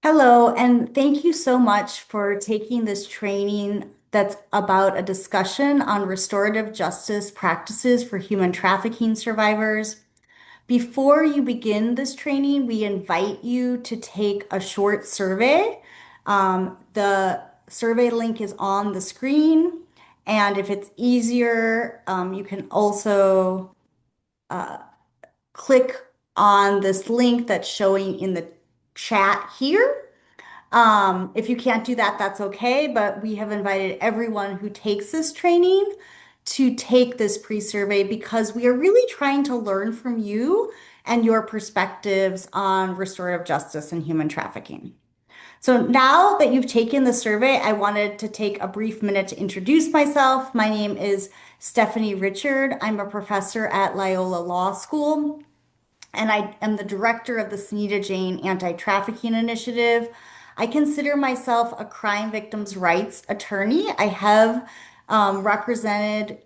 Hello, and thank you so much for taking this training that's about a discussion on restorative justice practices for human trafficking survivors. Before you begin this training, we invite you to take a short survey. The survey link is on the screen, and if it's easier, you can also click on this link that's showing in the chat here. If you can't do that, that's okay, but we have invited everyone who takes this training to take this pre-survey because we are really trying to learn from you and your perspectives on restorative justice and human trafficking. So now that you've taken the survey, I wanted to take a brief minute to introduce myself. My name is Stephanie Richard. I'm a professor at Loyola Law School, and I am the director of the Sunita Jain Anti-Trafficking Initiative. I consider myself a crime victims' rights attorney. I have represented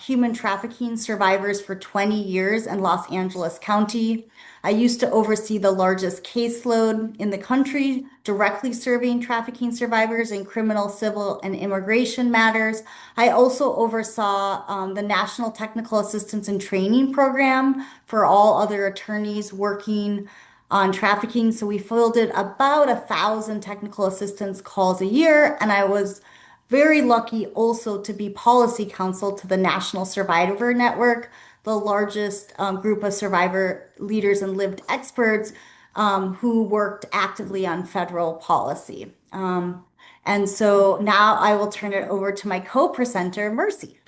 human trafficking survivors for 20 years in Los Angeles County. I used to oversee the largest caseload in the country, directly serving trafficking survivors in criminal, civil, and immigration matters. I also oversaw the National Technical Assistance and Training Program for all other attorneys working on trafficking. So we fielded about 1,000 technical assistance calls a year, and I was very lucky also to be policy counsel to the National Survivor Network, the largest group of survivor leaders and lived experts who worked actively on federal policy. And so now I will turn it over to my co-presenter, Mercy.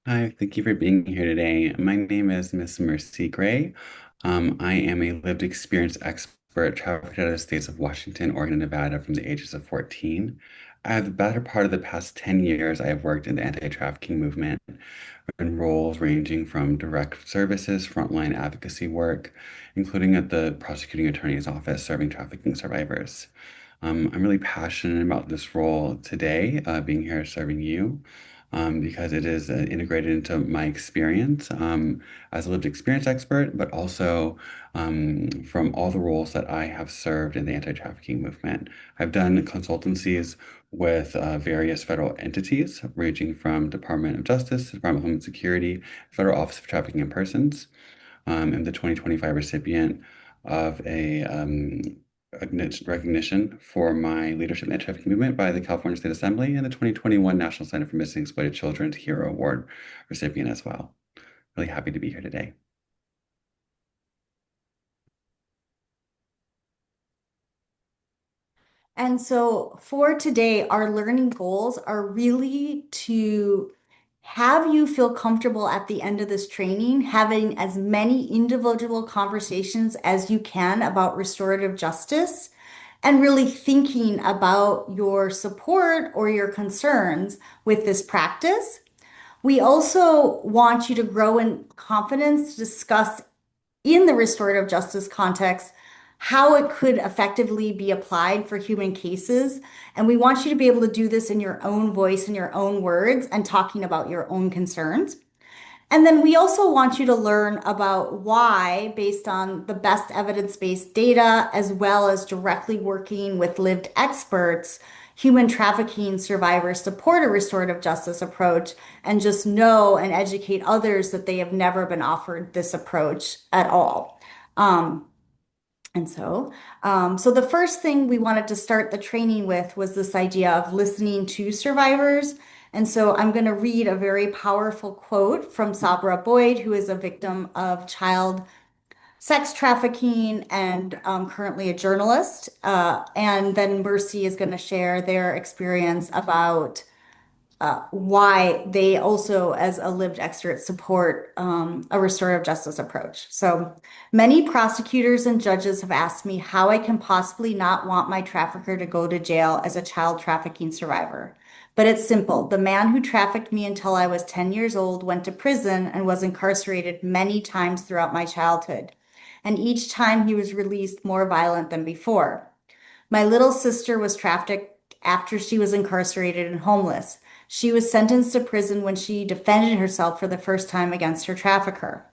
Hi, thank you for being here today. My name is Miss Mercy Gray. I am a lived experience expert traveling out of the states of Washington, Oregon, and Nevada from the ages of 14. I have the better part of the past 10 years I have worked in the anti-trafficking movement in roles ranging from direct services, frontline advocacy work, including at the prosecuting attorney's office serving trafficking survivors. I'm really passionate about this role today, being here serving you because it is integrated into my experience as a lived experience expert, but also from all the roles that I have served in the anti-trafficking movement. I've done consultancies with various federal entities, ranging from Department of Justice, Department of Homeland Security, Federal Office of Trafficking in Persons. I'm the 2025 recipient of a recognition for my leadership in the anti-trafficking movement by the California State Assembly and the 2021 National Center for Missing and Exploited Children's Hero Award recipient as well. Really happy to be here today. And so for today, our learning goals are really to have you feel comfortable at the end of this training, having as many individual conversations as you can about restorative justice, and really thinking about your support or your concerns with this practice. We also want you to grow in confidence to discuss in the restorative justice context how it could effectively be applied for human cases. And we want you to be able to do this in your own voice, in your own words, and talking about your own concerns. And then we also want you to learn about why, based on the best evidence-based data, as well as directly working with lived experts, human trafficking survivors support a restorative justice approach and just know and educate others that they have never been offered this approach at all. Um, so the first thing we wanted to start the training with was this idea of listening to survivors. And so I'm going to read a very powerful quote from Sabra Boyd, who is a victim of child sex trafficking and currently a journalist. And then Mercy is going to share their experience about why they also, as a lived expert, support a restorative justice approach. So many prosecutors and judges have asked me how I can possibly not want my trafficker to go to jail as a child trafficking survivor. But it's simple. The man who trafficked me until I was 10 years old went to prison and was incarcerated many times throughout my childhood. And each time he was released more violent than before. My little sister was trafficked after she was incarcerated and homeless. She was sentenced to prison when she defended herself for the first time against her trafficker.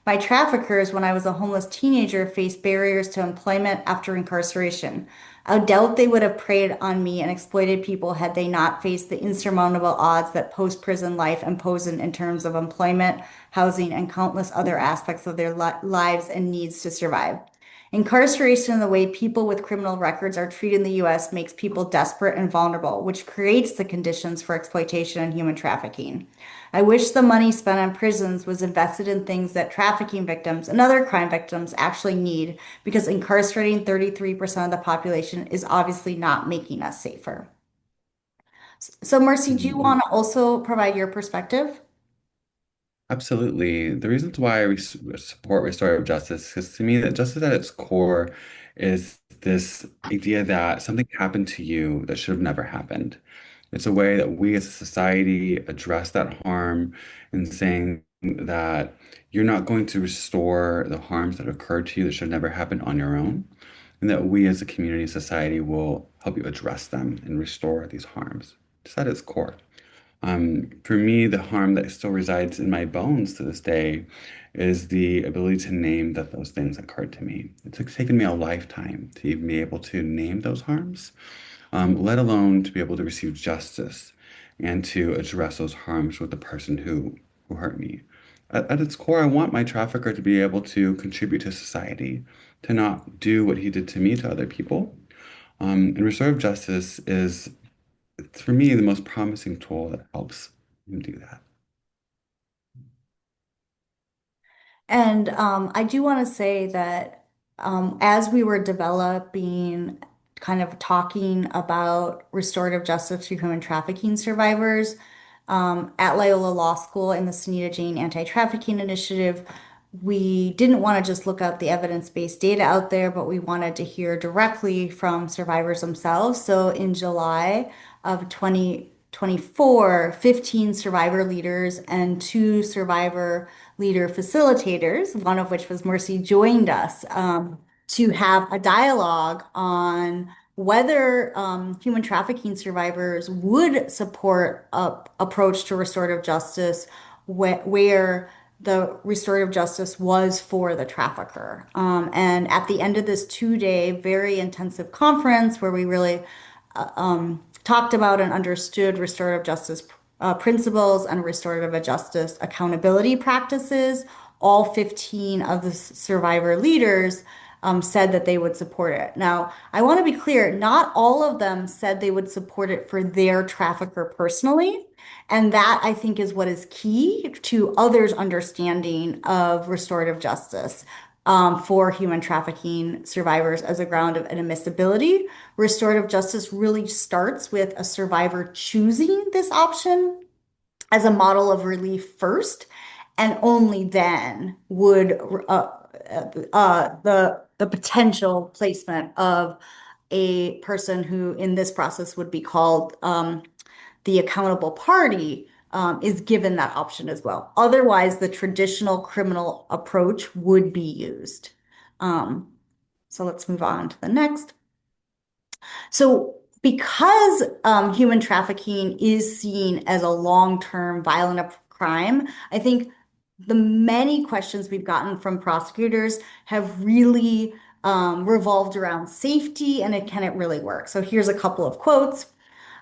My traffickers, when I was a homeless teenager, faced barriers to employment after incarceration. I doubt they would have preyed on me and exploited people had they not faced the insurmountable odds that post-prison life imposes in terms of employment, housing, and countless other aspects of their lives and needs to survive. Incarceration and the way people with criminal records are treated in the US makes people desperate and vulnerable, which creates the conditions for exploitation and human trafficking. I wish the money spent on prisons was invested in things that trafficking victims and other crime victims actually need, because incarcerating 33% of the population is obviously not making us safer. So, Mercy, do you Mhm. want to also provide your perspective? Absolutely. The reasons why support restorative justice, because to me, that justice at its core is this idea that something happened to you that should have never happened. It's a way that we as a society address that harm and saying that you're not going to restore the harms that occurred to you that should never happen on your own, and that we as a community society will help you address them and restore these harms. Just at its core. For me, the harm that still resides in my bones to this day is the ability to name that those things occurred to me. It's taken me a lifetime to even be able to name those harms, let alone to be able to receive justice and to address those harms with the person who hurt me. At its core, I want my trafficker to be able to contribute to society, to not do what he did to me to other people. And restorative justice is, for me, the most promising tool that helps him do that. And I do want to say that as we were developing, kind of talking about restorative justice for human trafficking survivors at Loyola Law School in the Sunita Jane Anti-Trafficking Initiative, we didn't want to just look up the evidence-based data out there, but we wanted to hear directly from survivors themselves. So in July of 2024, 15 survivor leaders and two survivor leader facilitators, one of which was Mercy, joined us to have a dialogue on whether human trafficking survivors would support a approach to restorative justice where the restorative justice was for the trafficker. And at the end of this 2 day, very intensive conference where we really talked about and understood restorative justice principles and restorative justice accountability practices, all 15 of the survivor leaders said that they would support it. Now, I want to be clear, not all of them said they would support it for their trafficker personally. And that I think is what is key to others' understanding of restorative justice for human trafficking survivors as a ground of inadmissibility. Restorative justice really starts with a survivor choosing this option as a model of relief first, and only then would the potential placement of a person who in this process would be called the accountable party is given that option as well. Otherwise, the traditional criminal approach would be used. Um, so let's move on to the next. So, because human trafficking is seen as a long-term violent crime, I think the many questions we've gotten from prosecutors have really revolved around safety and can it really work? So, here's a couple of quotes.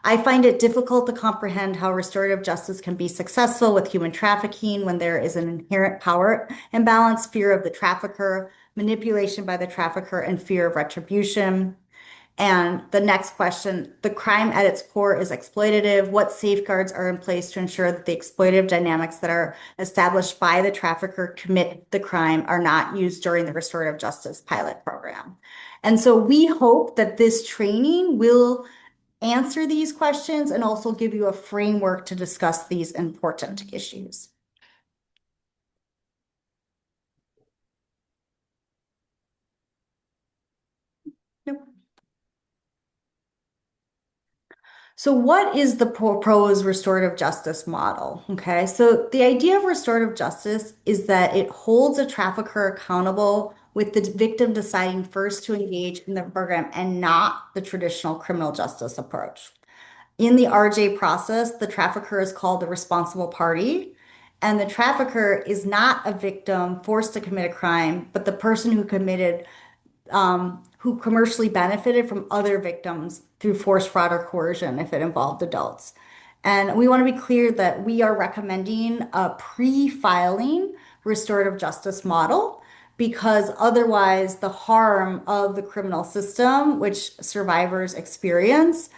I find it difficult to comprehend how restorative justice can be successful with human trafficking when there is an inherent power imbalance, fear of the trafficker, manipulation by the trafficker, and fear of retribution. And the next question, the crime at its core is exploitative. What safeguards are in place to ensure that the exploitative dynamics that are established by the trafficker commit the crime are not used during the restorative justice pilot program? And so we hope that this training will answer these questions and also give you a framework to discuss these important issues. Yep. So, what is the proposed restorative justice model? Okay, so the idea of restorative justice is that it holds a trafficker accountable with the victim deciding first to engage in the program and not the traditional criminal justice approach. In the RJ process, the trafficker is called the responsible party, And the trafficker is not a victim forced to commit a crime, but the person who committed who commercially benefited from other victims through force, fraud, or coercion if it involved adults. And we want to be clear that we are recommending a pre-filing restorative justice model because otherwise the harm of the criminal system, which survivors experience,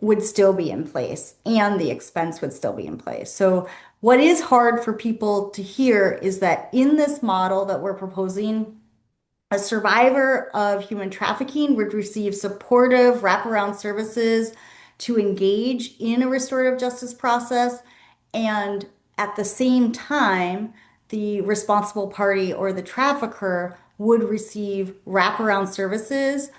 would still be in place and the expense would still be in place. So what is hard for people to hear is that in this model that we're proposing, a survivor of human trafficking would receive supportive wraparound services to engage in a restorative justice process. And at the same time, the responsible party or the trafficker would receive wraparound services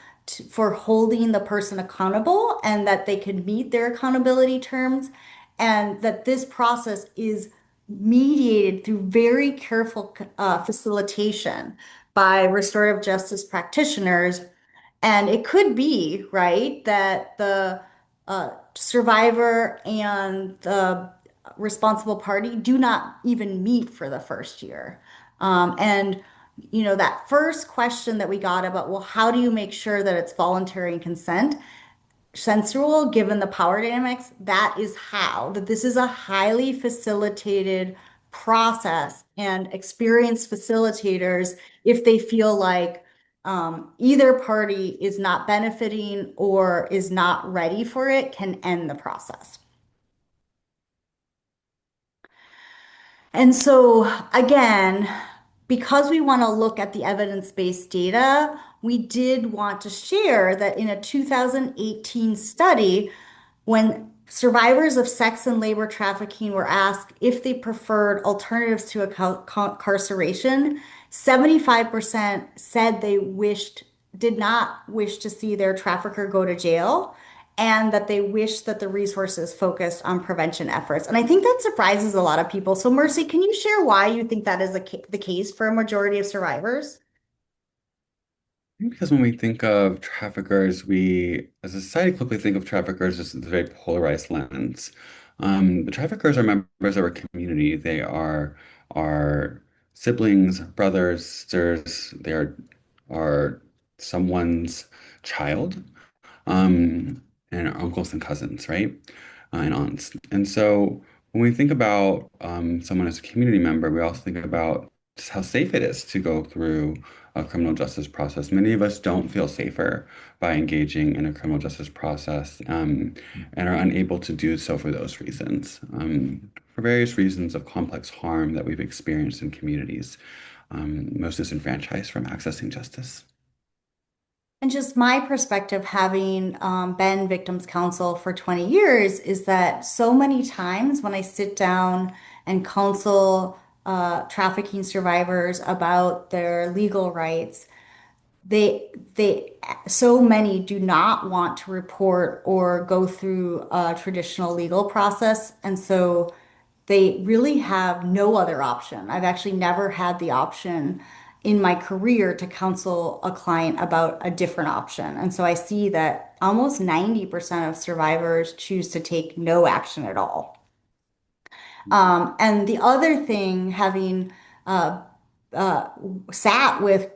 for holding the person accountable and that they could meet their accountability terms. And that this process is mediated through very careful facilitation by restorative justice practitioners. And it could be, right, that the survivor and the responsible party do not even meet for the first year. And that first question that we got about, well, how do you make sure that it's voluntary and consent? Sensual, given the power dynamics, that is how, that this is a highly facilitated process and experienced facilitators, if they feel like either party is not benefiting or is not ready for it, can end the process. And so, again, because we want to look at the evidence-based data, we did want to share that in a 2018 study, when survivors of sex and labor trafficking were asked if they preferred alternatives to incarceration, 75% said they did not wish to see their trafficker go to jail, and that they wish that the resources focused on prevention efforts. And I think that surprises a lot of people. So, Mercy, can you share why you think that is the case for a majority of survivors? Because when we think of traffickers, we, as a society, quickly think of traffickers as a very polarized lens. The traffickers are members of our community. They are our siblings, brothers, sisters. Are someone's child, and our uncles and cousins, right? And aunts. And so when we think about someone as a community member, we also think about just how safe it is to go through a criminal justice process. Many of us don't feel safer by engaging in a criminal justice process, and are unable to do so for those reasons, for various reasons of complex harm that we've experienced in communities, most disenfranchised from accessing justice. And just my perspective, having been victims counsel for 20 years, is that so many times when I sit down and counsel trafficking survivors about their legal rights, they so many do not want to report or go through a traditional legal process, and so they really have no other option. I've actually never had the option in my career to counsel a client about a different option. And so I see that almost 90% of survivors choose to take no action at all. And the other thing, having uh, uh, sat with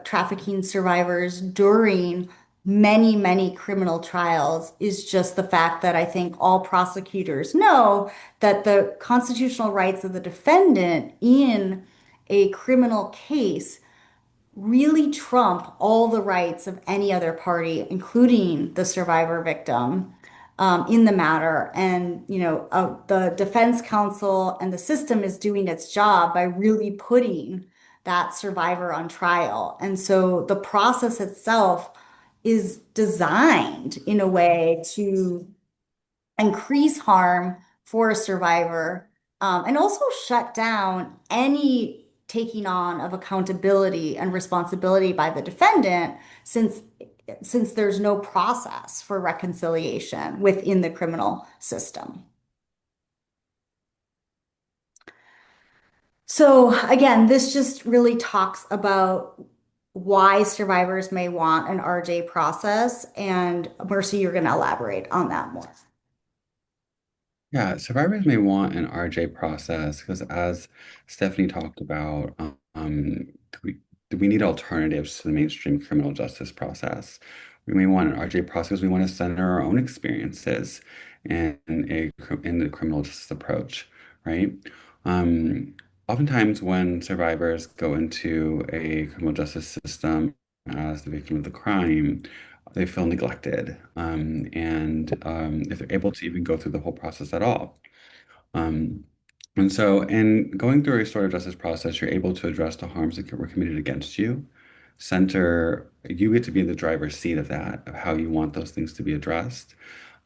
trafficking survivors during many, many criminal trials, is just the fact that I think all prosecutors know that the constitutional rights of the defendant in a criminal case really trump all the rights of any other party, including the survivor victim, in the matter. And, the defense counsel and the system is doing its job by really putting that survivor on trial. And so the process itself is designed in a way to increase harm for a survivor, and also shut down any taking on of accountability and responsibility by the defendant, since there's no process for reconciliation within the criminal system. So again, this just really talks about why survivors may want an RJ process, and Mercy, you're going to elaborate on that more. Yeah, survivors may want an RJ process because, as Stephanie talked about, we need alternatives to the mainstream criminal justice process. We may want an RJ process. We want to center our own experiences in the criminal justice approach, right? Um, Oftentimes, when survivors go into a criminal justice system as the victim of the crime, they feel neglected, and if they're able to even go through the whole process at all. Um, and so, in going through a restorative justice process, you're able to address the harms that were committed against you. You get to be in the driver's seat of that, of how you want those things to be addressed.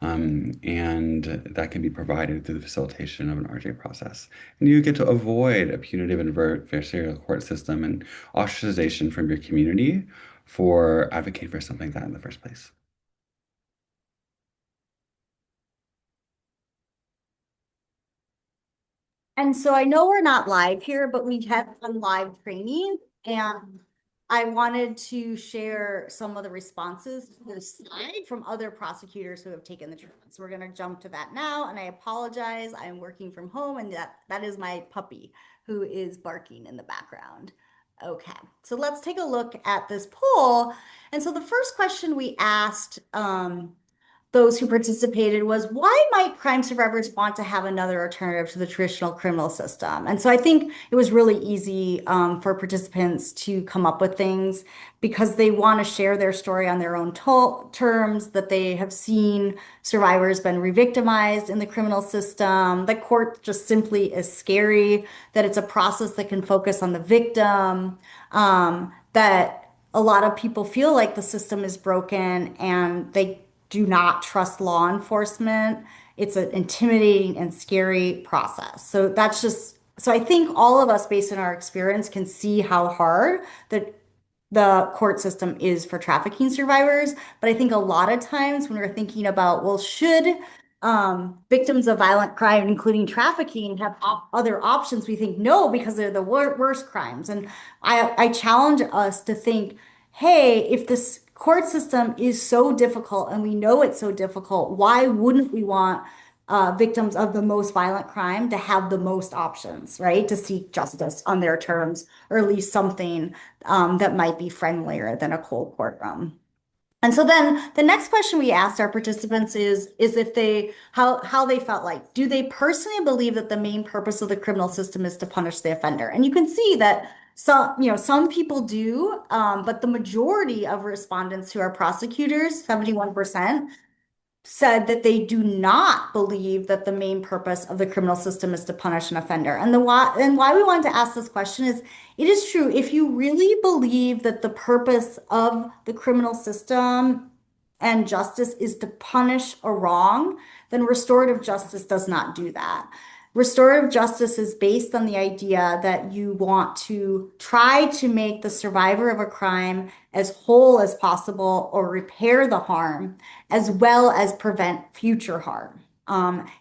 And that can be provided through the facilitation of an RJ process. And you get to avoid a punitive and adversarial court system and ostracization from your community for advocating for something like that in the first place. And so I know we're not live here, but we have done live training, and I wanted to share some of the responses to this slide from other prosecutors who have taken the training. So we're going to jump to that now, and I apologize. I'm working from home, and that is my puppy who is barking in the background. Okay, so let's take a look at this poll. And so the first question we asked those who participated was, why might crime survivors want to have another alternative to the traditional criminal system? And so I think it was really easy for participants to come up with things because they want to share their story on their own terms, that they have seen survivors been re-victimized in the criminal system. The court just simply is scary, that it's a process that can focus on the victim, that a lot of people feel like the system is broken and they do not trust law enforcement. It's an intimidating and scary process. So that's just, so I think all of us, based on our experience, can see how hard the court system is for trafficking survivors. But I think a lot of times when we're thinking about, well, should victims of violent crime, including trafficking, have other options, we think no, because they're the worst crimes. And I challenge us to think, hey, if this court system is so difficult and we know it's so difficult, why wouldn't we want victims of the most violent crime to have the most options, right? To seek justice on their terms, or at least something that might be friendlier than a cold courtroom. And so then the next question we asked our participants is if they how they felt like, do they personally believe that the main purpose of the criminal system is to punish the offender? And you can see that some people do, but the majority of respondents who are prosecutors, 71%, said that they do not believe that the main purpose of the criminal system is to punish an offender. And why we wanted to ask this question is, it is true, if you really believe that the purpose of the criminal system and justice is to punish a wrong, then restorative justice does not do that. Restorative justice is based on the idea that you want to try to make the survivor of a crime as whole as possible or repair the harm, as well as prevent future harm.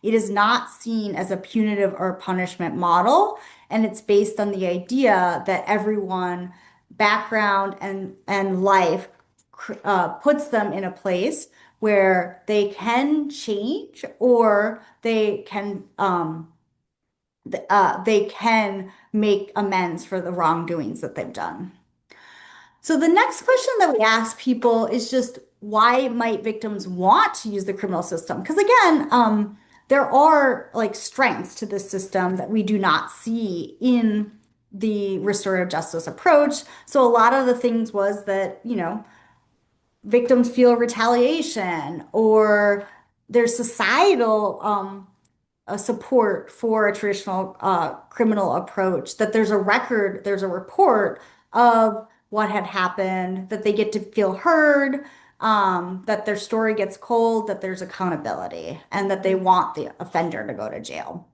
It is not seen as a punitive or punishment model, and it's based on the idea that everyone, background and life, puts them in a place where they can change, or they can make amends for the wrongdoings that they've done. So the next question that we ask people is just, why might victims want to use the criminal system? Because again, there are like strengths to this system that we do not see in the restorative justice approach. So a lot of the things was that, victims feel retaliation, or there's societal support for a traditional criminal approach, that there's a record, there's a report of what had happened, that they get to feel heard, that their story gets cold, that there's accountability, and that they want the offender to go to jail.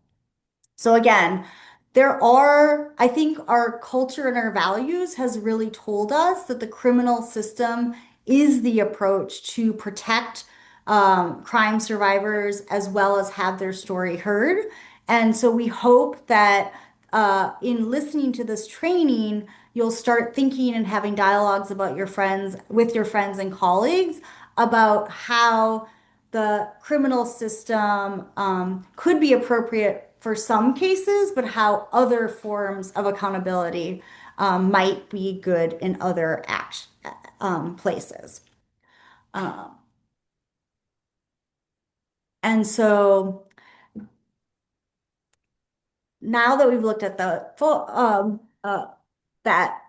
So again, I think our culture and our values has really told us that the criminal system is the approach to protect crime survivors as well as have their story heard. And so we hope that in listening to this training, you'll start thinking and having dialogues about with your friends and colleagues, about how the criminal system could be appropriate for some cases, but how other forms of accountability might be good in other places. Um, and so now that we've looked at the full that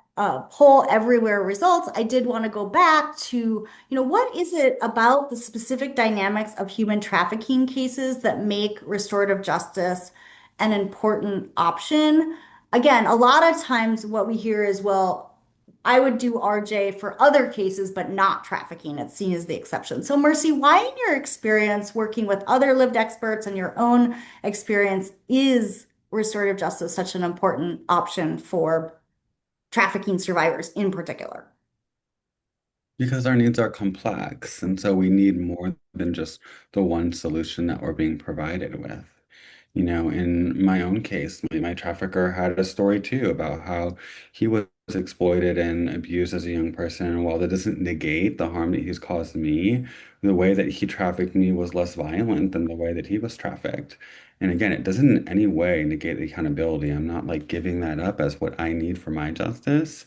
poll everywhere results, I did want to go back to, what is it about the specific dynamics of human trafficking cases that make restorative justice an important option? Again, a lot of times what we hear is, well, I would do RJ for other cases, but not trafficking. It's seen as the exception. So, Mercy, why, in your experience working with other lived experts and your own experience, is restorative justice such an important option for trafficking survivors in particular? Because our needs are complex, and so we need more than just the one solution that we're being provided with. In my own case, my trafficker had a story too about how he was exploited and abused as a young person. And while that doesn't negate the harm that he's caused me, the way that he trafficked me was less violent than the way that he was trafficked. And again, it doesn't in any way negate the accountability. I'm not like giving that up as what I need for my justice.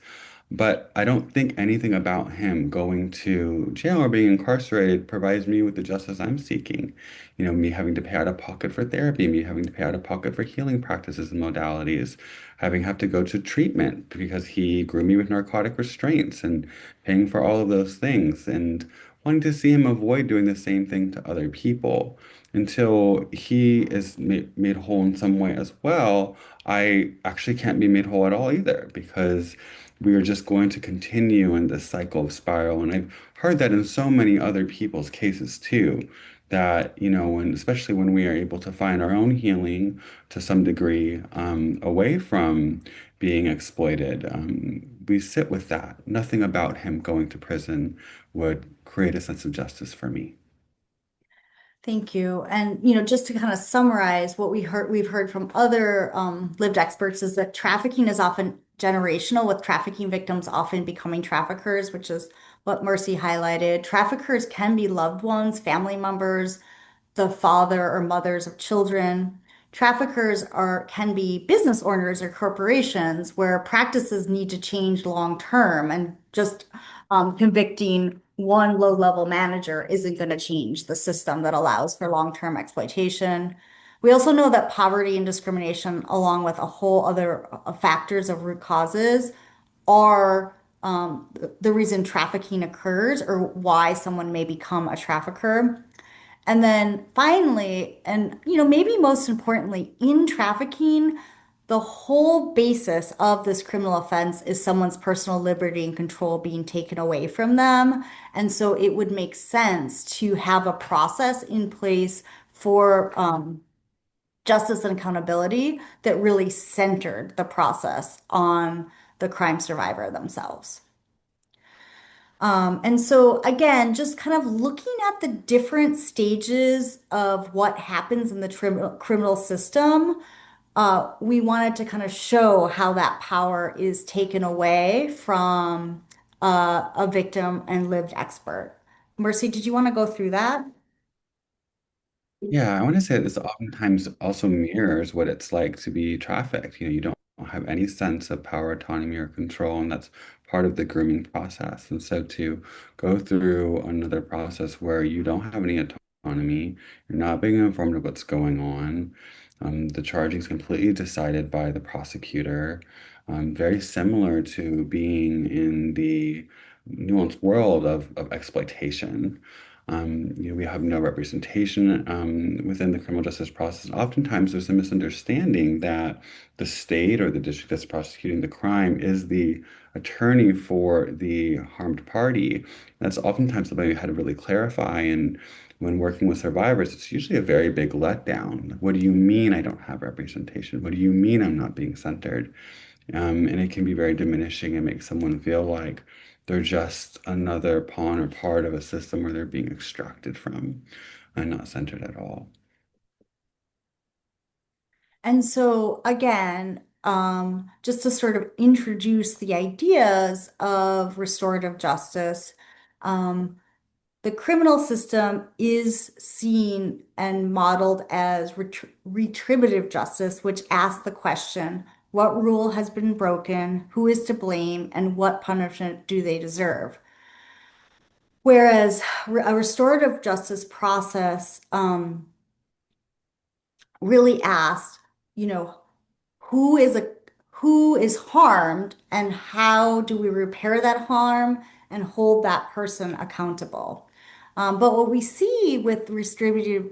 But I don't think anything about him going to jail or being incarcerated provides me with the justice I'm seeking. Me having to pay out of pocket for therapy, me having to pay out of pocket for healing practices and modalities, having have to go to treatment because he grew me with narcotic restraints and paying for all of those things and wanting to see him avoid doing the same thing to other people until he is made whole in some way as well. I actually can't be made whole at all either because we are just going to continue in this cycle of spiral. And I've heard that in so many other people's cases too, that, especially when we are able to find our own healing to some degree away from being exploited, we sit with that. Nothing about him going to prison would create a sense of justice for me. Thank you. And just to kind of summarize what we've heard from other lived experts is that trafficking is often generational, with trafficking victims often becoming traffickers, which is what Mercy highlighted. Traffickers can be loved ones, family members, the father or mothers of children. Traffickers can be business owners or corporations where practices need to change long term, and just convicting one low-level manager isn't going to change the system that allows for long-term exploitation. We also know that poverty and discrimination, along with a whole other factors of root causes, are the reason trafficking occurs or why someone may become a trafficker. And then finally, and maybe most importantly, in trafficking, the whole basis of this criminal offense is someone's personal liberty and control being taken away from them. And so it would make sense to have a process in place for justice and accountability that really centered the process on the crime survivor themselves. And so again, just kind of looking at the different stages of what happens in the criminal system, we wanted to kind of show how that power is taken away from a victim and lived expert. Mercy, did you want to go through that? Yeah, I want to say this oftentimes also mirrors what it's like to be trafficked. You don't have any sense of power, autonomy, or control, and that's part of the grooming process. And so to go through another process where you don't have any autonomy, you're not being informed of what's going on, the charging is completely decided by the prosecutor, very similar to being in the nuanced world of exploitation. We have no representation within the criminal justice process. And oftentimes, there's a misunderstanding that the state or the district that's prosecuting the crime is the attorney for the harmed party. That's oftentimes something we had to really clarify. And when working with survivors, it's usually a very big letdown. What do you mean I don't have representation? What do you mean I'm not being centered? And it can be very diminishing and make someone feel like they're just another pawn or part of a system where they're being extracted from and not centered at all. And so again, just to sort of introduce the ideas of restorative justice, um, the criminal system is seen and modeled as retributive justice, which asks the question, what rule has been broken, who is to blame, and what punishment do they deserve? Whereas a restorative justice process really asks, you know, who is a who is harmed and how do we repair that harm and hold that person accountable. But what we see with retributive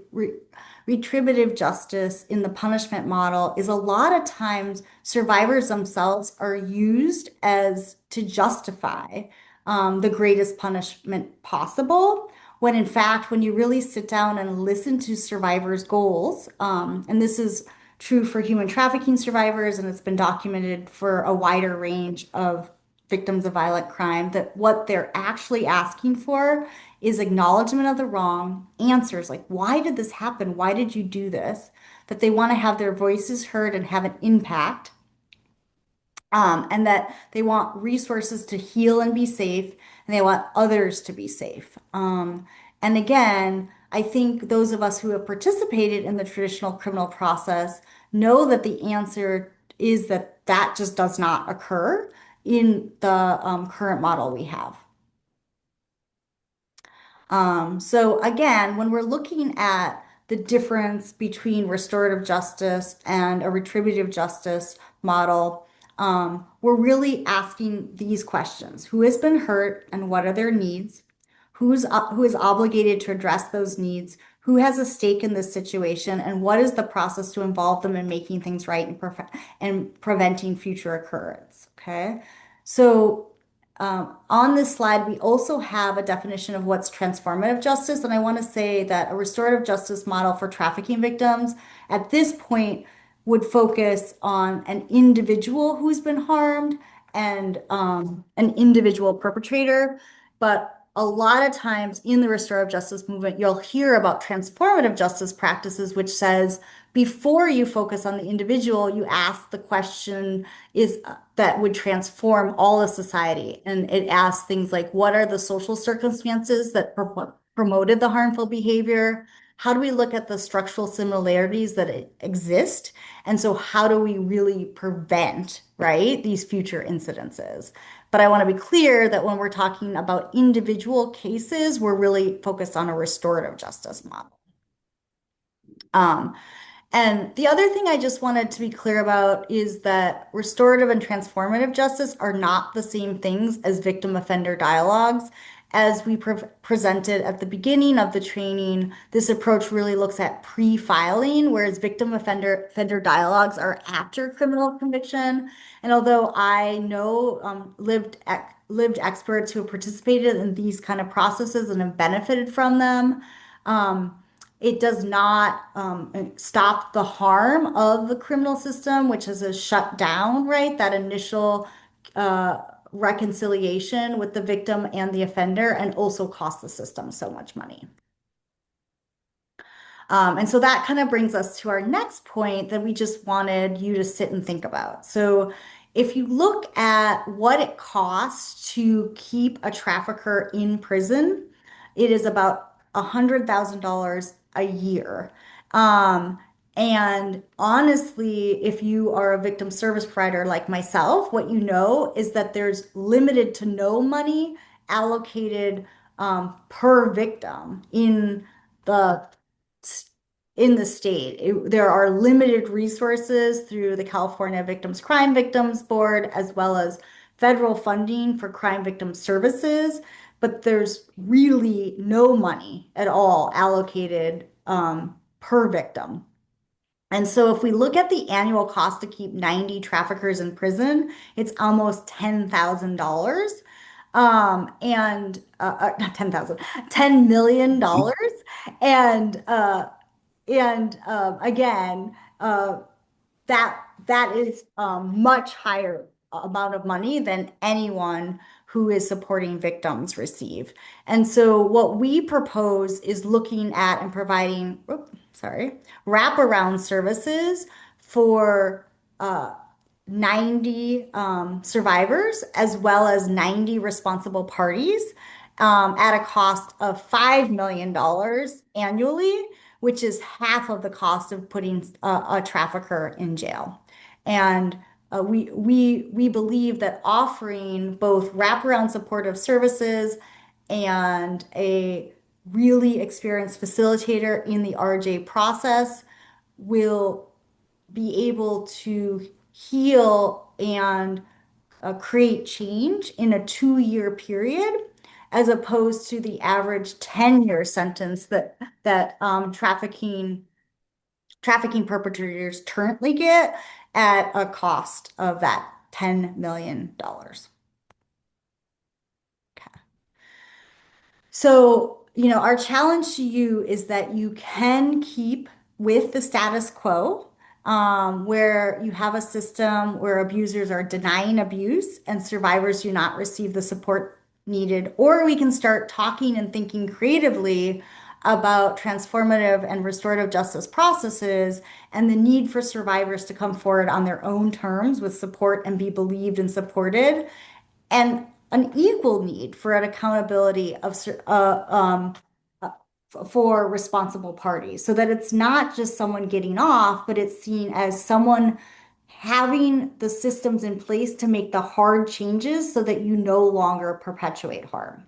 justice in the punishment model is a lot of times survivors themselves are used as to justify the greatest punishment possible. When in fact, when you really sit down and listen to survivors' goals, and this is true for human trafficking survivors, and it's been documented for a wider range of victims of violent crime, that what they're actually asking for is acknowledgement of the wrong, answers like, why did this happen? Why did you do this? That they want to have their voices heard and have an impact, and that they want resources to heal and be safe, and they want others to be safe. And again, I think those of us who have participated in the traditional criminal process know that the answer is that that just does not occur in the current model we have. So again, when we're looking at the difference between restorative justice and a retributive justice model, we're really asking these questions. Who has been hurt and what are their needs? Who is obligated to address those needs? Who has a stake in this situation? And what is the process to involve them in making things right and preventing future occurrence? Okay. So on this slide, we also have a definition of what's transformative justice. And I want to say that a restorative justice model for trafficking victims at this point would focus on an individual who's been harmed and an individual perpetrator. But a lot of times in the restorative justice movement, you'll hear about transformative justice practices, which says before you focus on the individual, you ask the question is that would transform all of society. And it asks things like, what are the social circumstances that promoted the harmful behavior? How do we look at the structural similarities that exist? And so how do we really prevent, right, these future incidences? But I want to be clear that when we're talking about individual cases, we're really focused on a restorative justice model. Um, and the other thing I just wanted to be clear about is that restorative and transformative justice are not the same things as victim offender dialogues. As we presented at the beginning of the training, this approach really looks at pre-filing, whereas offender dialogues are after criminal conviction. And although I know lived experts who have participated in these kind of processes and have benefited from them, it does not stop the harm of the criminal system, which is a shut down, right? That initial reconciliation with the victim and the offender, and also cost the system so much money. And so that kind of brings us to our next point that we just wanted you to sit and think about. So if you look at what it costs to keep a trafficker in prison, it is about $100,000 a year. Um, and honestly, if you are a victim service provider like myself, what you know is that there's limited to no money allocated per victim the in the state. There are limited resources through the California Crime Victims Board, as well as federal funding for crime victim services, but there's really no money at all allocated per victim. And so if we look at the annual cost to keep 90 traffickers in prison, it's almost $10,000. And not 10,000, $10 million. And again, that is much higher amount of money than anyone who is supporting victims receive. And so what we propose is looking at and providing, wraparound services for 90 survivors as well as 90 responsible parties. at a cost of $5 million annually, which is half of the cost of putting a trafficker in jail. And we believe that offering both wraparound supportive services and a really experienced facilitator in the RJ process will be able to heal and create change in a 2 year period, as opposed to the average 10-year sentence that trafficking perpetrators currently get at a cost of that $10 million. So, our challenge to you is that you can keep with the status quo, where you have a system where abusers are denying abuse and survivors do not receive the support needed, or we can start talking and thinking creatively about transformative and restorative justice processes and the need for survivors to come forward on their own terms with support and be believed and supported, and an equal need for an accountability uh, for responsible parties, so that it's not just someone getting off, but it's seen as someone having the systems in place to make the hard changes so that you no longer perpetuate harm.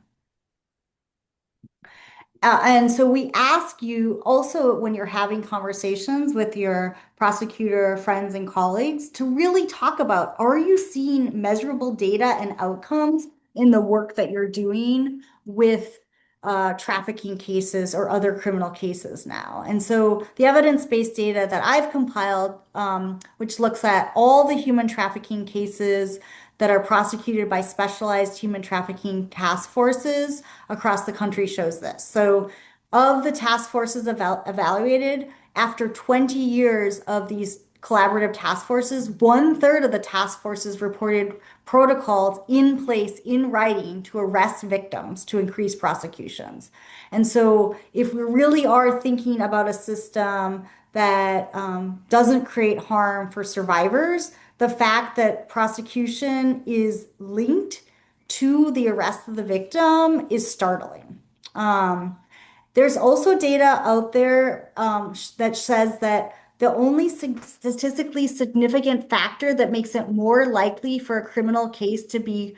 And so we ask you also, when you're having conversations with your prosecutor friends and colleagues, to really talk about, are you seeing measurable data and outcomes in the work that you're doing with trafficking cases or other criminal cases now? And so the evidence-based data that I've compiled, which looks at all the human trafficking cases that are prosecuted by specialized human trafficking task forces across the country, shows this. So, of the task forces evaluated, after 20 years of these collaborative task forces, 1/3 of the task forces reported protocols in place in writing to arrest victims to increase prosecutions. And so, if we really are thinking about a system that doesn't create harm for survivors, the fact that prosecution is linked to the arrest of the victim is startling. There's also data out there that says that the only statistically significant factor that makes it more likely for a criminal case to be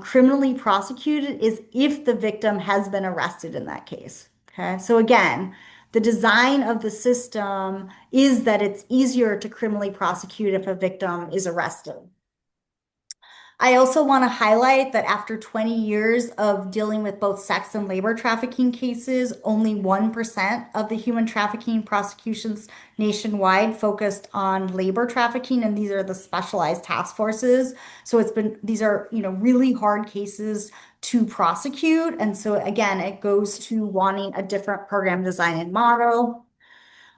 criminally prosecuted is if the victim has been arrested in that case. Okay, so again, the design of the system is that it's easier to criminally prosecute if a victim is arrested. I also want to highlight that after 20 years of dealing with both sex and labor trafficking cases, only 1% of the human trafficking prosecutions nationwide focused on labor trafficking, and these are the specialized task forces. So these are, really hard cases to prosecute. And so again, it goes to wanting a different program design and model.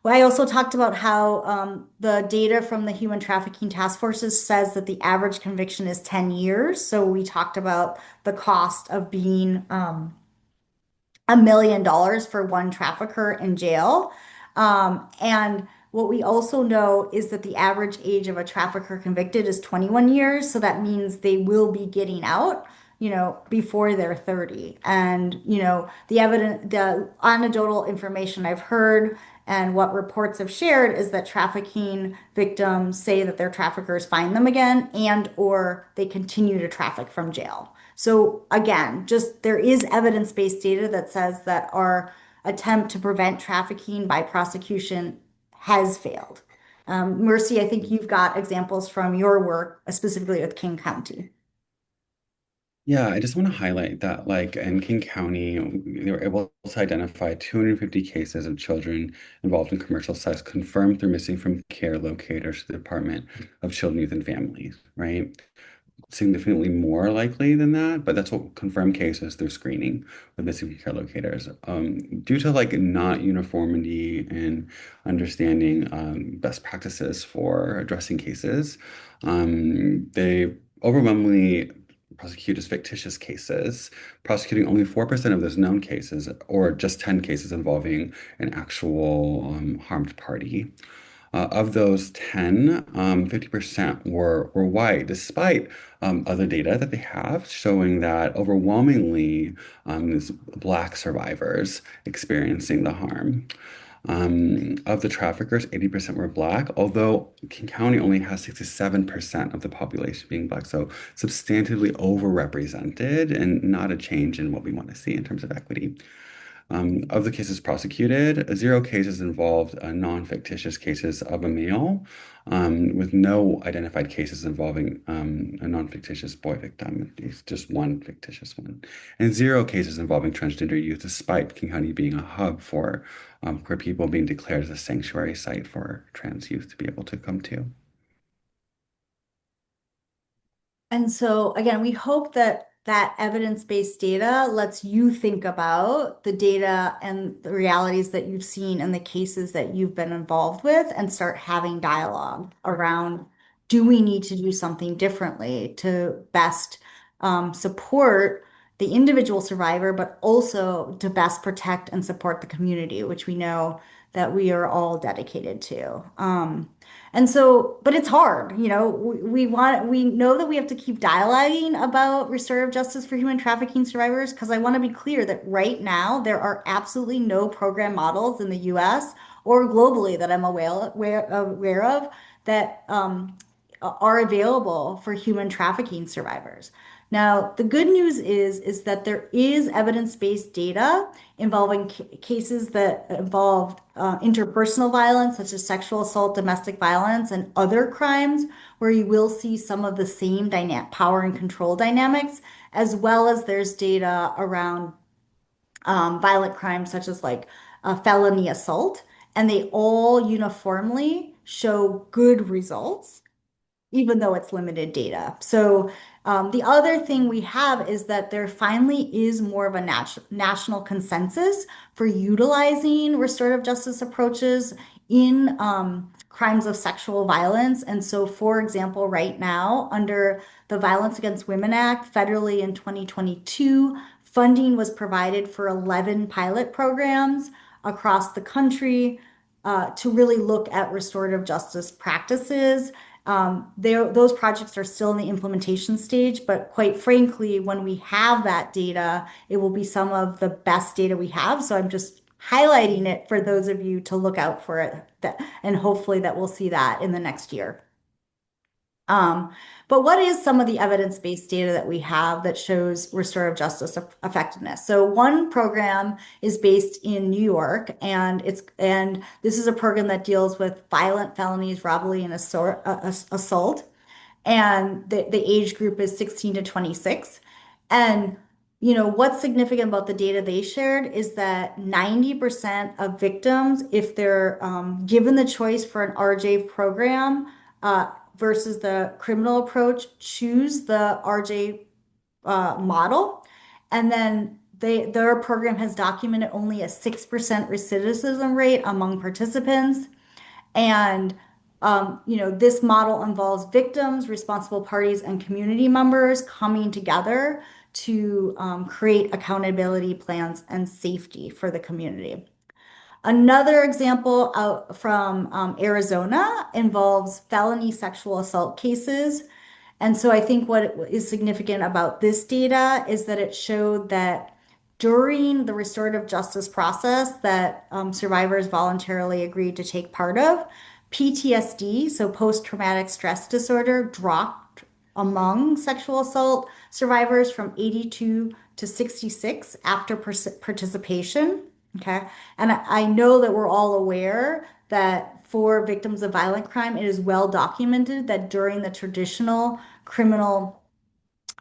Well, I also talked about how the data from the human trafficking task forces says that the average conviction is 10 years. So we talked about the cost of being $1 million for one trafficker in jail. And what we also know is that the average age of a trafficker convicted is 21 years. So that means they will be getting out, before they're 30. And, the anecdotal information I've heard and what reports have shared is that trafficking victims say that their traffickers find them again and or they continue to traffic from jail. So again, just there is evidence-based data that says that our attempt to prevent trafficking by prosecution has failed. Mercy, I think you've got examples from your work, specifically with King County. Yeah, I just want to highlight that, like in King County, they were able to identify 250 cases of children involved in commercial sex confirmed through missing from care locators to the Department of Children, Youth, and Families, right? Significantly more likely than that, but that's what confirmed cases through screening with missing care locators. Due to like not uniformity in understanding best practices for addressing cases, they overwhelmingly prosecute as fictitious cases, prosecuting only 4% of those known cases, or just 10 cases involving an actual harmed party. Of those 10, 50% were white, despite other data that they have showing that overwhelmingly it's Black survivors experiencing the harm. Of the traffickers, 80% were Black, although King County only has 67% of the population being Black, so substantively overrepresented and not a change in what we want to see in terms of equity. Of the cases prosecuted, zero cases involved non-fictitious cases of a male, with no identified cases involving a non-fictitious boy victim. It's just one fictitious one, and zero cases involving transgender youth, despite King County being a hub for queer people being declared as a sanctuary site for trans youth to be able to come to. And so, again, we hope that that evidence-based data lets you think about the data and the realities that you've seen and the cases that you've been involved with and start having dialogue around, do we need to do something differently to best support the individual survivor, but also to best protect and support the community, which we know that we are all dedicated to. And so, but it's hard, we know that we have to keep dialoguing about restorative justice for human trafficking survivors, because I want to be clear that right now there are absolutely no program models in the US or globally that I'm aware of that are available for human trafficking survivors. Now, the good news is that there is evidence-based data involving cases that involved interpersonal violence, such as sexual assault, domestic violence, and other crimes, where you will see some of the same power and control dynamics, as well as there's data around violent crimes such as like felony assault, and they all uniformly show good results even though it's limited data. So the other thing we have is that there finally is more of a national consensus for utilizing restorative justice approaches in crimes of sexual violence. And so, for example, right now, under the Violence Against Women Act, federally in 2022, funding was provided for 11 pilot programs across the country to really look at restorative justice practices. Those projects are still in the implementation stage, but quite frankly, when we have that data, it will be some of the best data we have. So I'm just highlighting it for those of you to look out for it, and hopefully that we'll see that in the next year. Um, but what is some of the evidence-based data that we have that shows restorative justice effectiveness? So one program is based in New York, and this is a program that deals with violent felonies, robbery, and assault. And the age group is 16 to 26. And what's significant about the data they shared is that 90% of victims, if they're given the choice for an RJ program versus the criminal approach, choose the RJ model. And then their program has documented only a 6% recidivism rate among participants. And this model involves victims, responsible parties, and community members coming together to create accountability plans and safety for the community. Another example out from Arizona involves felony sexual assault cases. And so I think what is significant about this data is that it showed that during the restorative justice process that survivors voluntarily agreed to take part of, PTSD, so post-traumatic stress disorder, dropped among sexual assault survivors from 82 to 66 after participation. Okay. And I know that we're all aware that for victims of violent crime, it is well documented that during the traditional criminal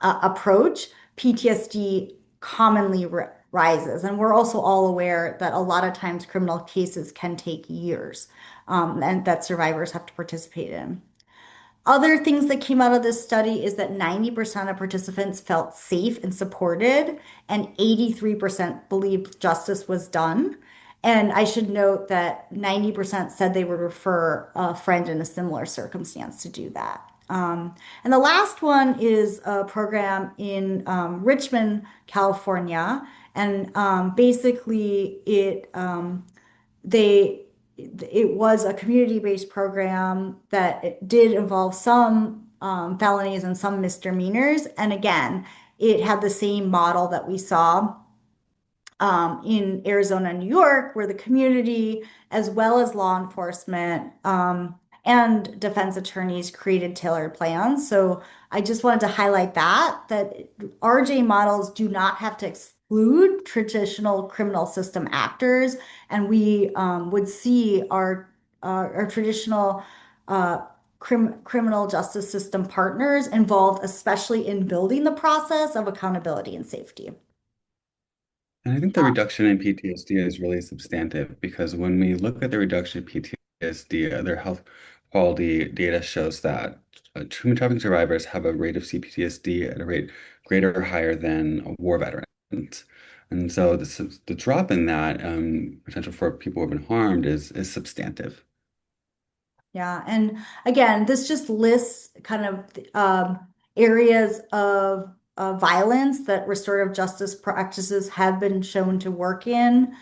approach, PTSD commonly rises. And we're also all aware that a lot of times criminal cases can take years and that survivors have to participate in. Other things that came out of this study is that 90% of participants felt safe and supported, and 83% believed justice was done. And I should note that 90% said they would refer a friend in a similar circumstance to do that. And the last one is a program in Richmond, California. And basically, they it was a community-based program that it did involve some felonies and some misdemeanors. And again, it had the same model that we saw in Arizona and New York, where the community, as well as law enforcement and defense attorneys, created tailored plans. So I just wanted to highlight that RJ models do not have to exclude traditional criminal system actors, and we would see our traditional criminal justice system partners involved, especially in building the process of accountability and safety. And I think the reduction in PTSD is really substantive because when we look at the reduction in PTSD, other health quality data shows that human trafficking survivors have a rate of CPTSD at a rate greater or higher than war veterans. And so the drop in that potential for people who have been harmed is substantive. Yeah, and again, this just lists kind of areas of violence that restorative justice practices have been shown to work in,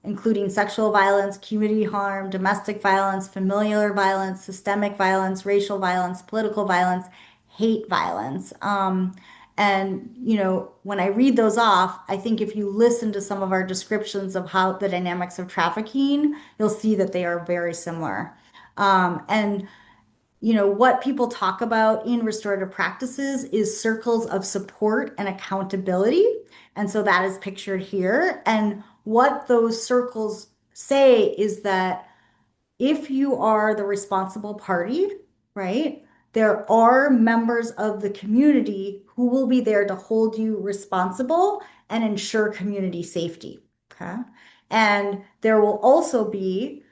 including sexual violence, community harm, domestic violence, familial violence, systemic violence, racial violence, political violence, hate violence. And, when I read those off, I think if you listen to some of our descriptions of how the dynamics of trafficking, you'll see that they are very similar. And what people talk about in restorative practices is circles of support and accountability. And so that is pictured here. And what those circles say is that if you are the responsible party, right, there are members of the community who will be there to hold you responsible and ensure community safety. Okay. And there will also be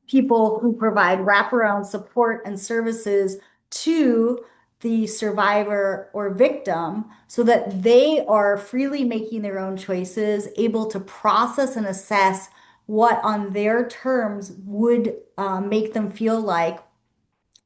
people who provide wraparound support and services to the survivor or victim so that they are freely making their own choices, able to process and assess what on their terms would make them feel like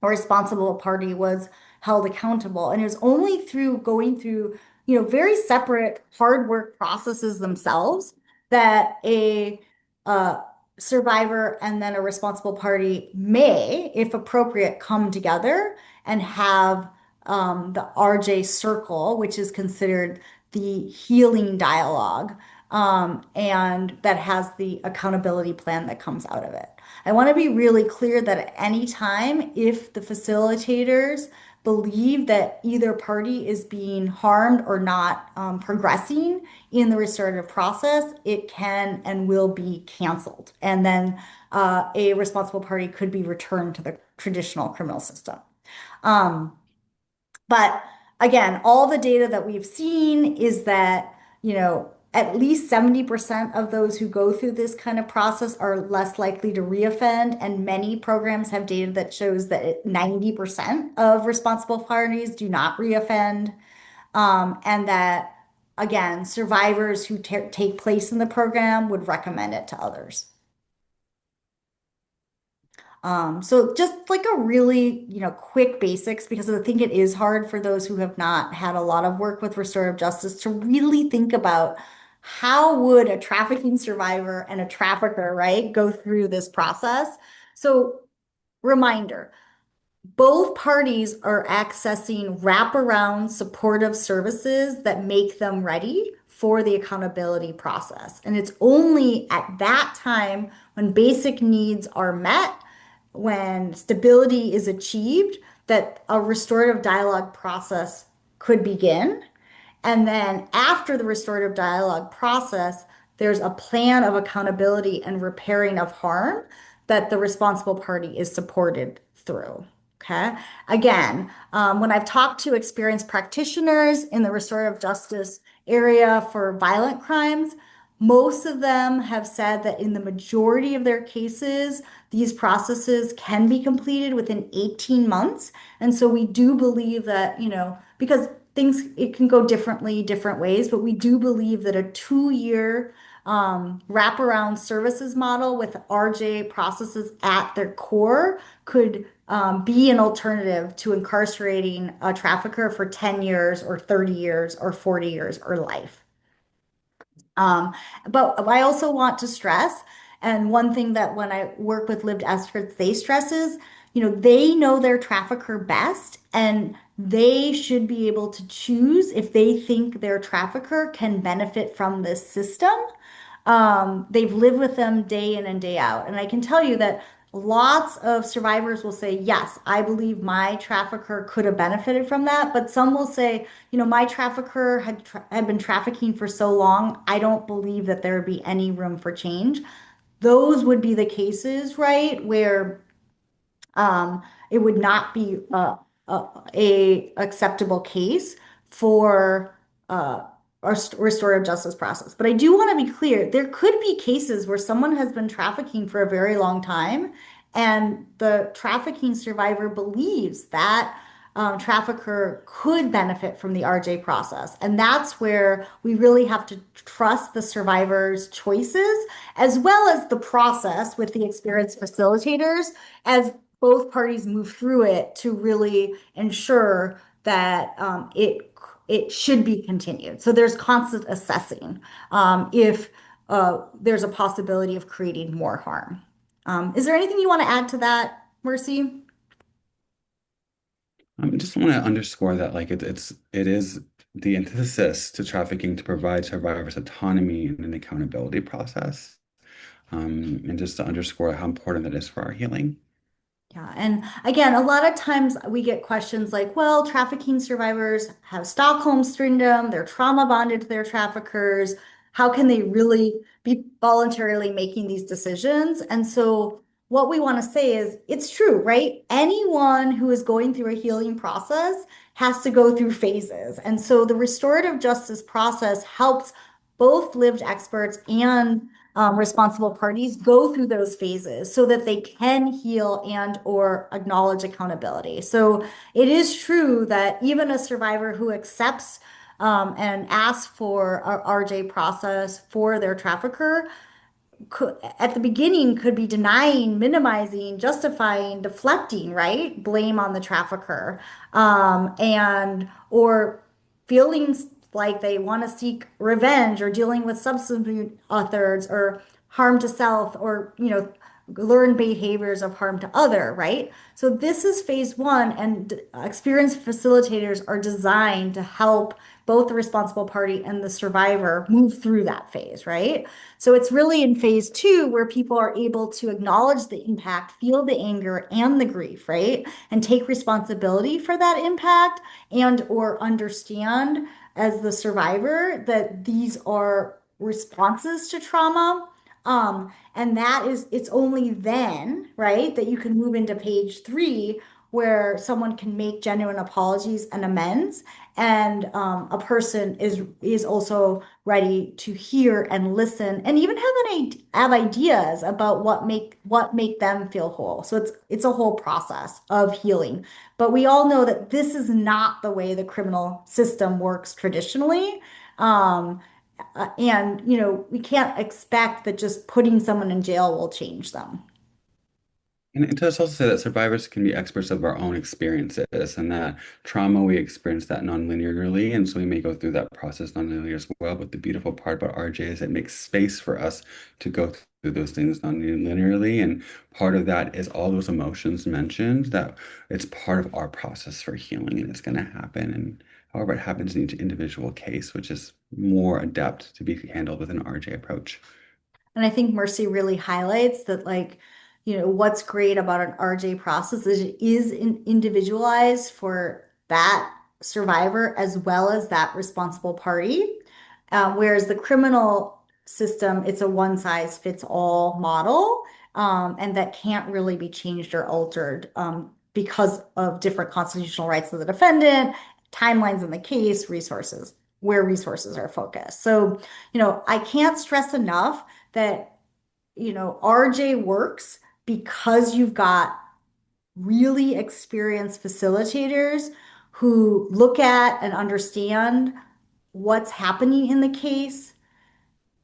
a responsible party was held accountable. And it was only through going through, very separate hard work processes themselves that a uh, survivor and then a responsible party may, if appropriate, come together and have the RJ circle, which is considered the healing dialogue, and that has the accountability plan that comes out of it. I want to be really clear that at any time, if the facilitators believe that either party is being harmed or not progressing in the restorative process, it can and will be canceled. And then a responsible party could be returned to the traditional criminal system. Um, but again, all the data that we've seen is that, at least 70% of those who go through this kind of process are less likely to reoffend. And many programs have data that shows that 90% of responsible parties do not reoffend. And that, again, survivors who take place in the program would recommend it to others. So just like a really, quick basics, because I think it is hard for those who have not had a lot of work with restorative justice to really think about how would a trafficking survivor and a trafficker, right, go through this process. So reminder, both parties are accessing wraparound supportive services that make them ready for the accountability process. And it's only at that time when basic needs are met, when stability is achieved, that a restorative dialogue process could begin. And then after the restorative dialogue process, there's a plan of accountability and repairing of harm that the responsible party is supported through. Okay. Again, when I've talked to experienced practitioners in the restorative justice area for violent crimes, most of them have said that in the majority of their cases, these processes can be completed within 18 months. And so we do believe that, because things, it can go differently, different ways, but we do believe that a 2-year wraparound services model with RJ processes at their core could be an alternative to incarcerating a trafficker for 10 years or 30 years or 40 years or life. But I also want to stress, And one thing that when I work with lived experts, they stress is, they know their trafficker best and they should be able to choose if they think their trafficker can benefit from this system. They've lived with them day in and day out. And I can tell you that lots of survivors will say, yes, I believe my trafficker could have benefited from that. But some will say, my trafficker had been trafficking for so long, I don't believe that there would be any room for change. Those would be the cases, right, where it would not be a acceptable case for our restorative justice process. But I do want to be clear, there could be cases where someone has been trafficking for a very long time, and the trafficking survivor believes that trafficker could benefit from the RJ process. And that's where we really have to trust the survivor's choices as well as the process with the experienced facilitators as both parties move through it to really ensure that it should be continued. So there's constant assessing if there's a possibility of creating more harm. Is there anything you want to add to that, Mercy? I just want to underscore that like it is the antithesis to trafficking to provide survivors autonomy and an accountability process. And just to underscore how important that is for our healing. Yeah, and again, a lot of times we get questions like, well, trafficking survivors have Stockholm syndrome, they're trauma bonded to their traffickers. How can they really be voluntarily making these decisions? And so, what we want to say is it's true, right? Anyone who is going through a healing process has to go through phases. And so, the restorative justice process helps both lived experts and responsible parties go through those phases so that they can heal and or acknowledge accountability. So it is true that even a survivor who accepts and asks for a RJ process for their trafficker could, at the beginning could be denying, minimizing, justifying, deflecting, right? Blame on the trafficker, and or feelings like they want to seek revenge or dealing with substance abuse authors or harm to self or learn behaviors of harm to other, right? So this is phase one, and experienced facilitators are designed to help both the responsible party and the survivor move through that phase, right? So it's really in phase two where people are able to acknowledge the impact, feel the anger and the grief, right? And take responsibility for that impact and or understand as the survivor that these are responses to trauma. And that is, it's only then, right, that you can move into page three where someone can make genuine apologies and amends, and a person is also ready to hear and listen, and even have ideas about what make them feel whole. So it's a whole process of healing. But we all know that this is not the way the criminal system works traditionally. Um, and we can't expect that just putting someone in jail will change them. And to also say that survivors can be experts of our own experiences and that trauma, we experience that non-linearly. And so we may go through that process non-linear as well. But the beautiful part about RJ is it makes space for us to go through those things non-linearly. And part of that is all those emotions mentioned, that it's part of our process for healing and it's going to happen. And however it happens in each individual case, which is more adept to be handled with an RJ approach. And I think Mercy really highlights that, like, what's great about an RJ process is it is individualized for that survivor as well as that responsible party. Whereas the criminal system, it's a one size fits all model, and that can't really be changed or altered because of different constitutional rights of the defendant, timelines in the case, resources, where resources are focused. So, I can't stress enough that, RJ works because you've got really experienced facilitators who look at and understand what's happening in the case.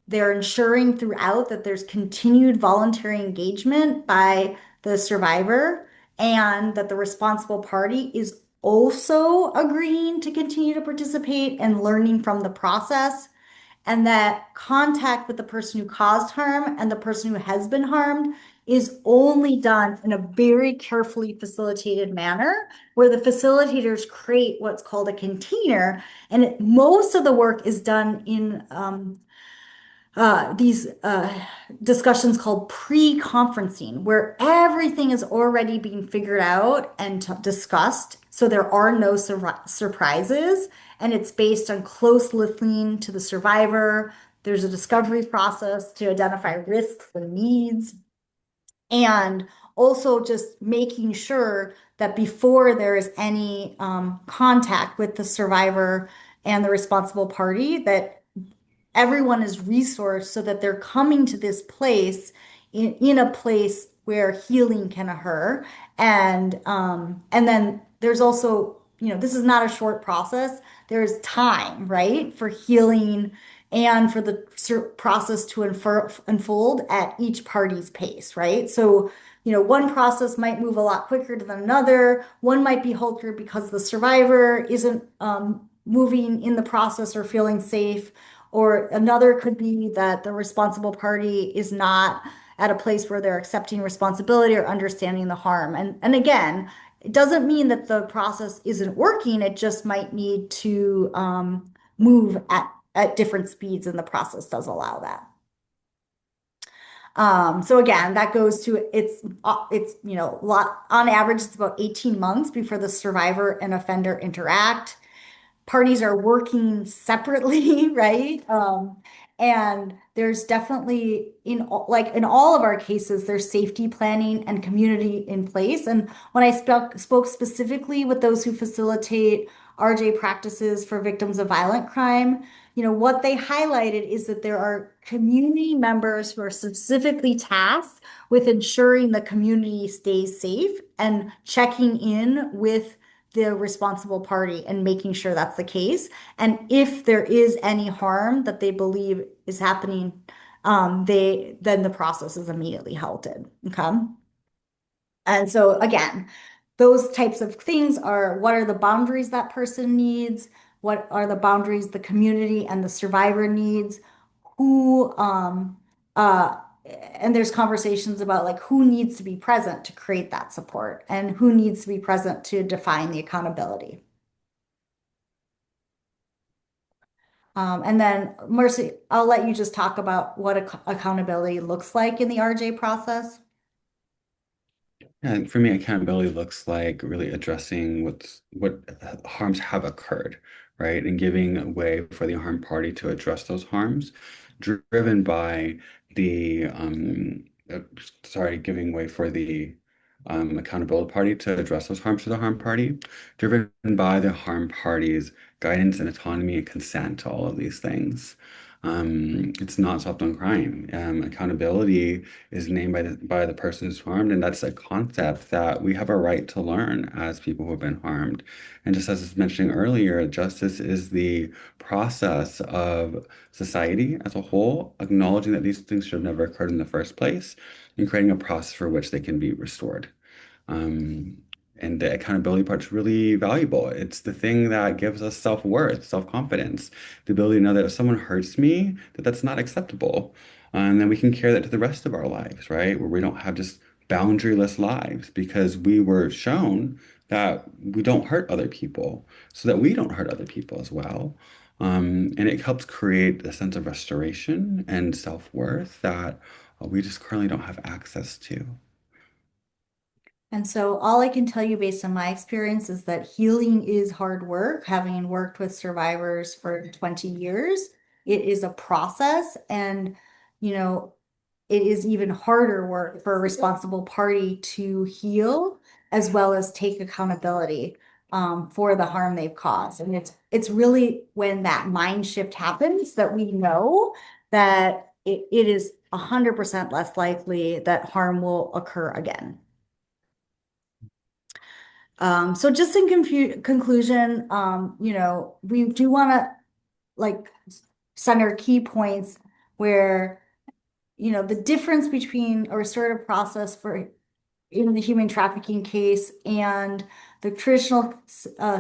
They're ensuring throughout that there's continued voluntary engagement by the survivor and that the responsible party is also agreeing to continue to participate and learning from the process. and that contact with the person who caused harm and the person who has been harmed is only done in a very carefully facilitated manner where the facilitators create what's called a container, and most of the work is done in these discussions called pre-conferencing, where everything is already being figured out and discussed. So there are no surprises, and it's based on close listening to the survivor. There's a discovery process to identify risks and needs, and also just making sure that before there is any contact with the survivor and the responsible party, that everyone is resourced so that they're coming to this place in a place where healing can occur. And then there's also, this is not a short process. There's time, right, for healing and for the process to unfold at each party's pace, right? So, one process might move a lot quicker than another. One might be halted because the survivor isn't moving in the process or feeling safe, or another could be that the responsible party is not at a place where they're accepting responsibility or understanding the harm. And again, it doesn't mean that the process isn't working. It just might need to move at different speeds, and the process does allow that. So again, that goes to it's lot on average it's about 18 months before the survivor and offender interact. Parties are working separately, right? And there's definitely like in all of our cases, there's safety planning and community in place. And when I spoke specifically with those who facilitate RJ practices for victims of violent crime, what they highlighted is that there are community members who are specifically tasked with ensuring the community stays safe and checking in with the responsible party and making sure that's the case. And if there is any harm that they believe is happening, then the process is immediately halted. Okay. And so again, those types of things are what are the boundaries that person needs? What are the boundaries the community and the survivor needs? Who uh and there's conversations about like who needs to be present to create that support and who needs to be present to define the accountability. And then Mercy, I'll let you just talk about what accountability looks like in the RJ process. And for me, accountability looks like really addressing what harms have occurred, right? And giving a way for the harmed party to address those harms, driven by the giving way for the accountability party to address those harms to the harmed party, driven by the harmed party's guidance and autonomy and consent to all of these things. It's not soft on crime. Accountability is named by the person who's harmed, and that's a concept that we have a right to learn as people who have been harmed. And just as I was mentioning earlier, justice is the process of society as a whole, acknowledging that these things should have never occurred in the first place, and creating a process for which they can be restored. Um, and the accountability part's really valuable. It's the thing that gives us self-worth, self-confidence, the ability to know that if someone hurts me, that that's not acceptable. And then we can carry that to the rest of our lives, right? Where we don't have just boundaryless lives because we were shown that we don't hurt other people so that we don't hurt other people as well. And it helps create a sense of restoration and self-worth that we just currently don't have access to. And so all I can tell you based on my experience is that healing is hard work. Having worked with survivors for 20 years, it is a process, and you know, it is even harder work for a responsible party to heal as well as take accountability for the harm they've caused. And it's really when that mind shift happens that we know that it is 100% less likely that harm will occur again. So just in conclusion, we do want to like center key points where, the difference between a restorative process for in the human trafficking case and The traditional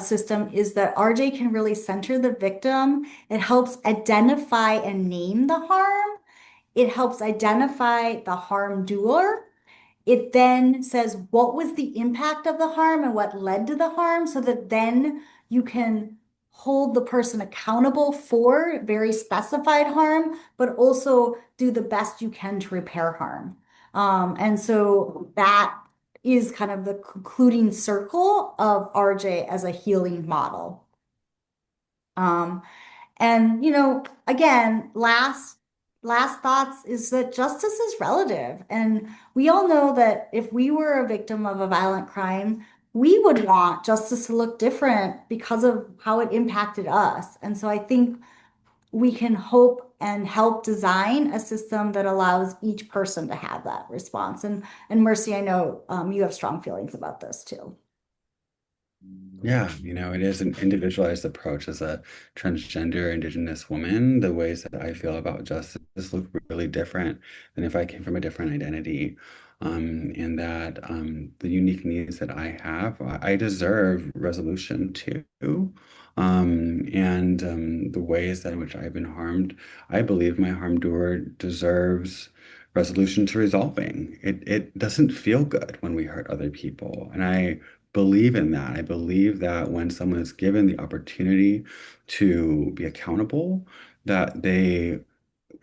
system is that RJ can really center the victim. It helps identify and name the harm. It helps identify the harm doer. It then says what was the impact of the harm and what led to the harm so that then you can hold the person accountable for very specified harm, but also do the best you can to repair harm. And so that is kind of the concluding circle of RJ as a healing model. Um, and again, last thoughts is that justice is relative. And we all know that if we were a victim of a violent crime, we would want justice to look different because of how it impacted us. And so I think we can hope and help design a system that allows each person to have that response. And Mercy, I know you have strong feelings about this too. Yeah, it is an individualized approach. As a transgender Indigenous woman, the ways that I feel about justice look really different than if I came from a different identity. And that the unique needs that I have, I deserve resolution too. And the ways that in which I've been harmed, I believe my harm doer deserves resolution to resolving. It doesn't feel good when we hurt other people. And I believe in that. I believe that when someone is given the opportunity to be accountable, that they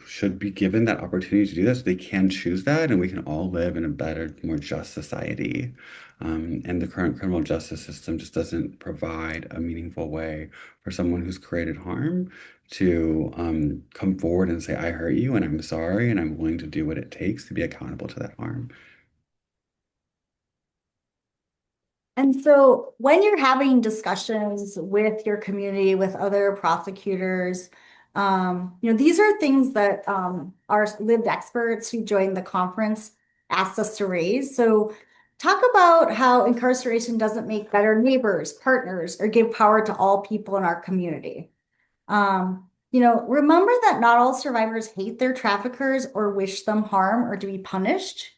should be given that opportunity to do that so they can choose that and we can all live in a better, more just society. And the current criminal justice system just doesn't provide a meaningful way for someone who's created harm to come forward and say, I hurt you and I'm sorry and I'm willing to do what it takes to be accountable to that harm. And so when you're having discussions with your community, with other prosecutors, these are things that our lived experts who joined the conference asked us to raise. So talk about how incarceration doesn't make better neighbors, partners, or give power to all people in our community. Remember that not all survivors hate their traffickers or wish them harm or to be punished.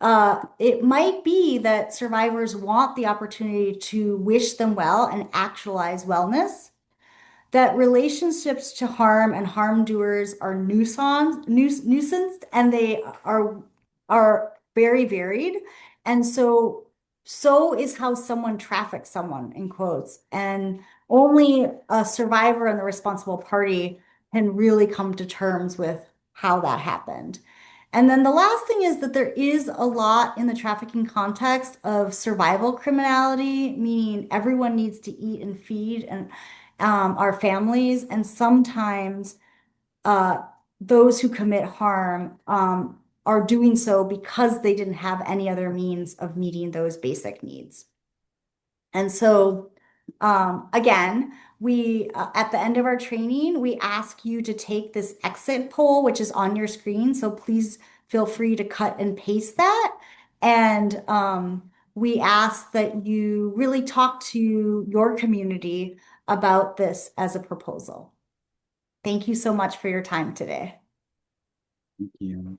It might be that survivors want the opportunity to wish them well and actualize wellness, that relationships to harm and harm doers are nuisance and they are very varied. And so is how someone traffics someone in quotes. And only a survivor and the responsible party can really come to terms with how that happened. And then the last thing is that there is a lot in the trafficking context of survival criminality, meaning everyone needs to eat and feed and our families, and sometimes uh, those who commit harm are doing so because they didn't have any other means of meeting those basic needs. And so, again, we at the end of our training, we ask you to take this exit poll, which is on your screen. So please feel free to cut and paste that. And we ask that you really talk to your community about this as a proposal. Thank you so much for your time today. Thank you.